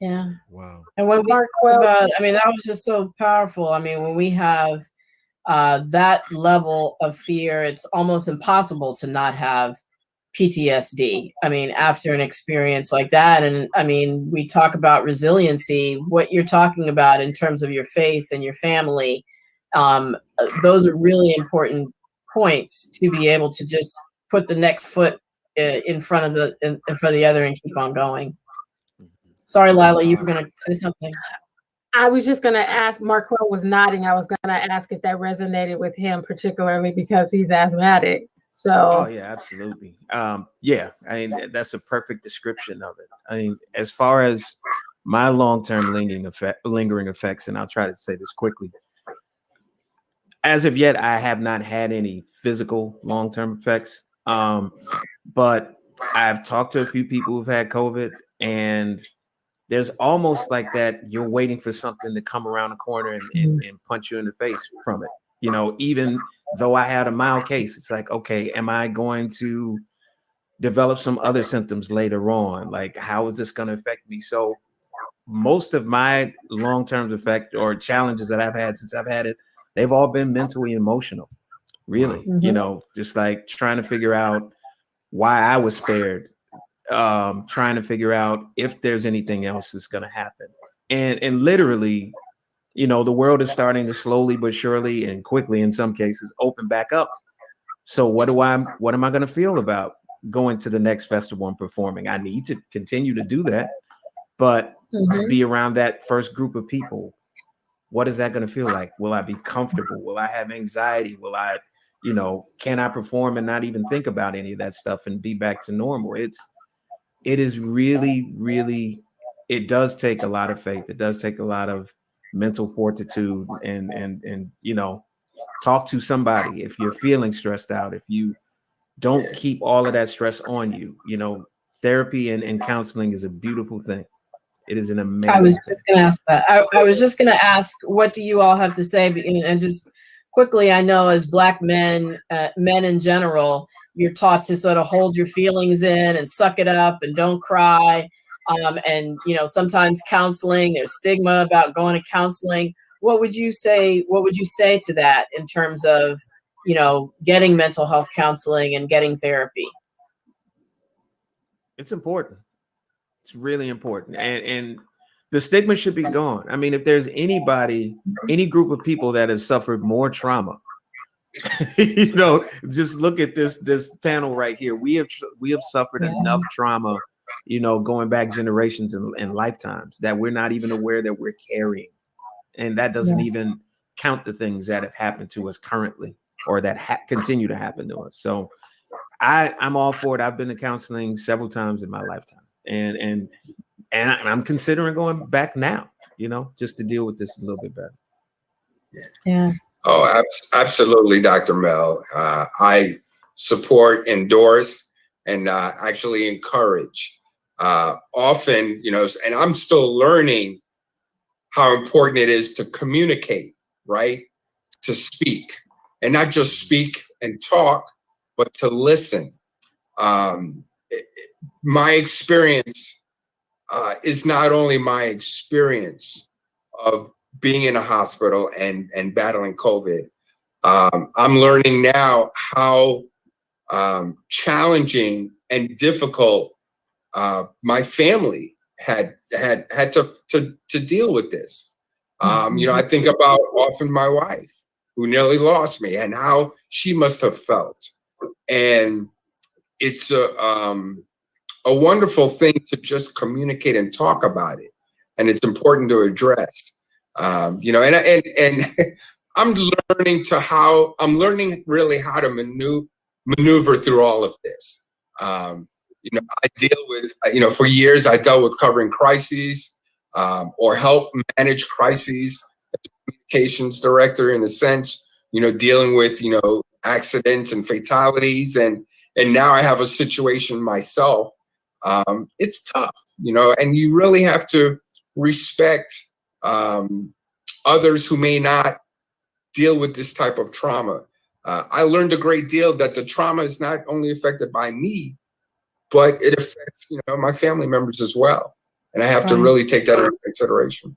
Yeah. Wow. And when we talk about, that was just so powerful. When we have that level of fear, it's almost impossible to not have PTSD. After an experience like that. And we talk about resiliency, what you're talking about in terms of your faith and your family. Those are really important points to be able to just put the next foot in front of the other and keep on going. Sorry, Lila, you were going to say something. I was just going to ask, Marqueal was nodding. I was going to ask if that resonated with him, particularly because he's asthmatic. So. Oh yeah, absolutely. That's a perfect description of it. As far as my long-term lingering effects, and I'll try to say this quickly. As of yet, I have not had any physical long-term effects. But I've talked to a few people who've had COVID, and there's almost like that you're waiting for something to come around the corner and punch you in the face from it. Even though I had a mild case, it's like, okay, am I going to develop some other symptoms later on? Like, how is this going to affect me? So most of my long-term effect or challenges that I've had since I've had it, they've all been mentally emotional, really. Just like trying to figure out why I was spared, trying to figure out if there's anything else that's going to happen. And literally, the world is starting to slowly but surely and quickly, in some cases, open back up. So what am I going to feel about going to the next festival and performing? I need to continue to do that, but be around that first group of people. What is that going to feel like? Will I be comfortable? Will I have anxiety? Will I, can I perform and not even think about any of that stuff and be back to normal? It is really, really, it does take a lot of faith. It does take a lot of mental fortitude and talk to somebody if you're feeling stressed out. If you don't keep all of that stress on you, you know, therapy and counseling is a beautiful thing. It is an amazing I was thing. just going to ask that. I was just going to ask, what do you all have to say? And just quickly, I know as Black men, men in general, you're taught to sort of hold your feelings in and suck it up and don't cry. And, you know, sometimes counseling, there's stigma about going to counseling. What would you say? What would you say to that in terms of, you know, getting mental health counseling and getting therapy? It's important. It's really important. And the stigma should be gone. I mean, if there's anybody, any group of people that have suffered more trauma, you know, just look at this panel right here. We have suffered enough trauma, you know, going back generations and lifetimes that we're not even aware that we're carrying. And that doesn't even count the things that have happened to us currently or that continue to happen to us. So I'm all for it. I've been to counseling several times in my lifetime, and I'm considering going back now, you know, just to deal with this a little bit better. Yeah. Oh, absolutely, Dr. Mel. I support, endorse, and actually encourage. Often, you know, and I'm still learning how important it is to communicate, right? To speak, and not just speak and talk, but to listen. My experience is not only my experience of being in a hospital and battling COVID. I'm learning now how challenging and difficult my family had to deal with this. You know, I think about often my wife, who nearly lost me, and how she must have felt. And it's a wonderful thing to just communicate and talk about it, and it's important to address. You know, and I'm learning really how to maneuver through all of this. You know, I deal with, you know, for years I dealt with covering crises or help manage crises as a communications director, in a sense, you know, dealing with, you know, accidents and fatalities, and now I have a situation myself. It's tough, you know, and you really have to respect others who may not deal with this type of trauma. I learned a great deal that the trauma is not only affected by me, but it affects, you know, my family members as well. And I have to really take that into consideration.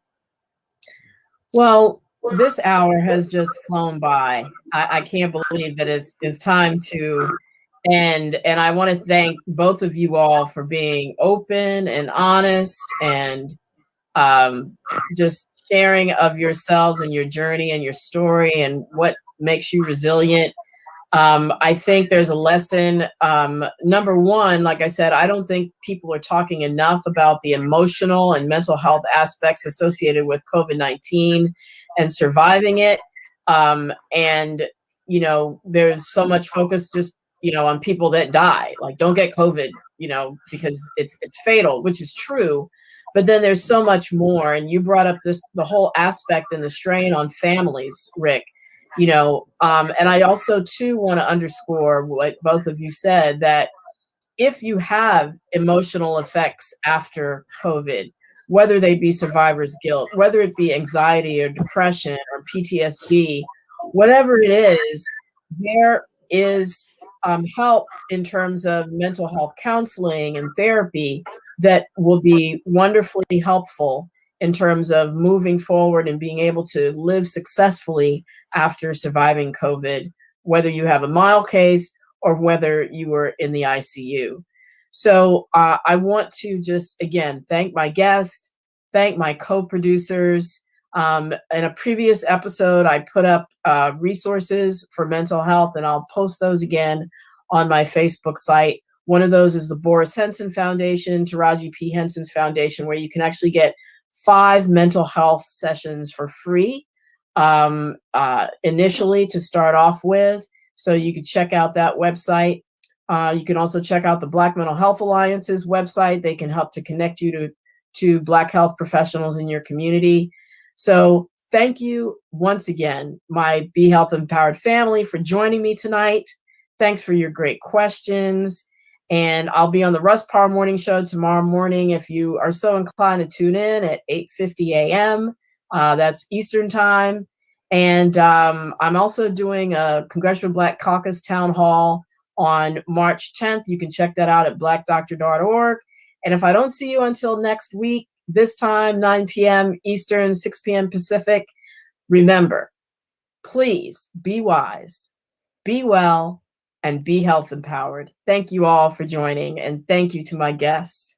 Well, this hour has just flown by. I can't believe that it's time to end. And I want to thank both of you all for being open and honest and just sharing of yourselves and your journey and your story and what makes you resilient. I think there's a lesson. Number one, like I said, I don't think people are talking enough about the emotional and mental health aspects associated with COVID-19 and surviving it. And, you know, there's so much focus just, you know, on people that die, like don't get COVID, you know, because it's fatal, which is true. But then there's so much more. And you brought up the whole aspect and the strain on families, Rick. You know, and I also, too, want to underscore what both of you said, that if you have emotional effects after COVID, whether they be survivor's guilt, whether it be anxiety or depression or PTSD, whatever it is, there is help in terms of mental health counseling and therapy that will be wonderfully helpful in terms of moving forward and being able to live successfully after surviving COVID, whether you have a mild case or whether you were in the ICU. So I want to just, again, thank my guest, thank my co-producers. In a previous episode, I put up resources for mental health, and I'll post those again on my Facebook site. One of those is the Boris Henson Foundation, Taraji P. Henson's foundation, where you can actually get 5 mental health sessions for free initially to start off with. So you can check out that website. You can also check out the Black Mental Health Alliance's website. They can help to connect you to Black health professionals in your community. So thank you once again, my Be Health Empowered family, for joining me tonight. Thanks for your great questions. And I'll be on the Russ Power Morning Show tomorrow morning if you are so inclined to tune in at 8:50 a.m. That's Eastern Time. And I'm also doing a Congressional Black Caucus Town Hall on March 10th. You can check that out at blackdoctor.org. And if I don't see you until next week, this time, 9 p.m. Eastern, 6 p.m. Pacific, remember, please be wise, be well, and be health empowered. Thank you all for joining, and thank you to my guests.